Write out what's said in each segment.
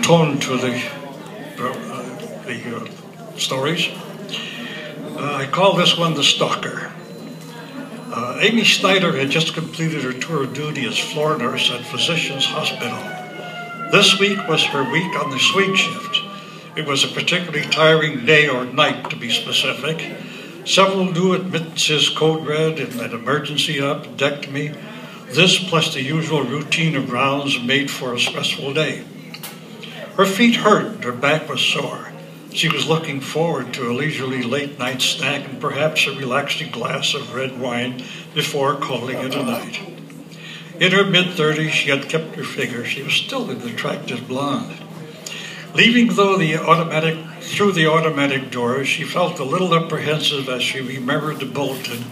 tone to the stories. I call this one The Stalker. Amy Snyder had just completed her tour of duty as floor nurse at Physicians Hospital. This week was her week on the swing shift. It was a particularly tiring day or night, to be specific. Several new admittances code red and an emergency appendectomy. This plus the usual routine of rounds made for a stressful day. Her feet hurt and her back was sore. She was looking forward to a leisurely late night snack and perhaps a relaxing glass of red wine before calling it a night. In her mid-30s, she had kept her figure. She was still an attractive blonde. Leaving through the automatic doors, she felt a little apprehensive as she remembered the bulletin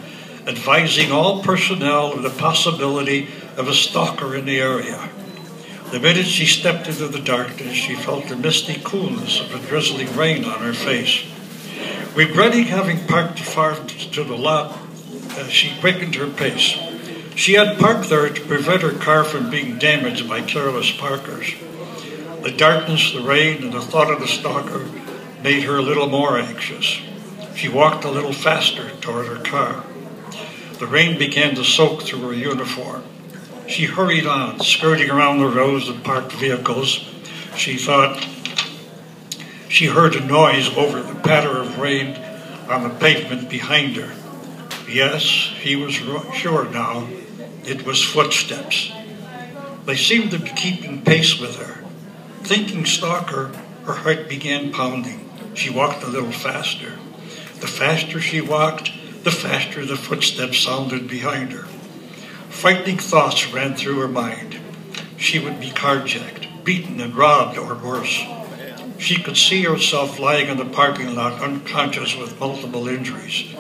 advising all personnel of the possibility of a stalker in the area. The minute she stepped into the darkness, she felt the misty coolness of a drizzling rain on her face. Regretting having parked far to the lot, she quickened her pace. She had parked there to prevent her car from being damaged by careless parkers. The darkness, the rain, and the thought of the stalker made her a little more anxious. She walked a little faster toward her car. The rain began to soak through her uniform. She hurried on, skirting around the rows of parked vehicles. She thought she heard a noise over the patter of rain on the pavement behind her. Yes, he was sure now. It was footsteps. They seemed to be keeping pace with her. Thinking stalker, her heart began pounding. She walked a little faster. The faster she walked, the faster the footsteps sounded behind her. Frightening thoughts ran through her mind. She would be carjacked, beaten and robbed, or worse. She could see herself lying in the parking lot unconscious with multiple injuries.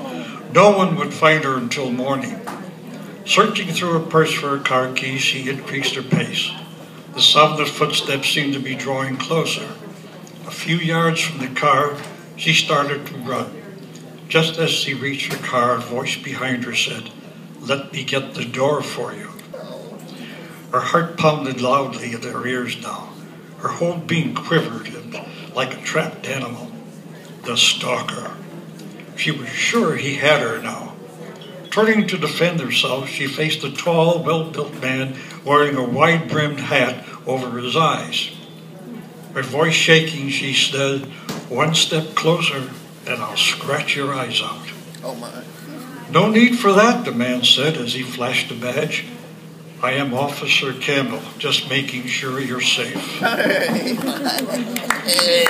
No one would find her until morning. Searching through her purse for her car keys, she increased her pace. The sound of footsteps seemed to be drawing closer. A few yards from the car, she started to run. Just as she reached her car, a voice behind her said, "Let me get the door for you." Her heart pounded loudly in her ears now. Her whole being quivered like a trapped animal. The stalker. She was sure he had her now. Turning to defend herself, she faced a tall, well-built man wearing a wide-brimmed hat over his eyes. Her voice shaking, she said, "One step closer, and I'll scratch your eyes out." Oh, my. "No need for that," the man said as he flashed a badge. "I am Officer Campbell, just making sure you're safe." Hey.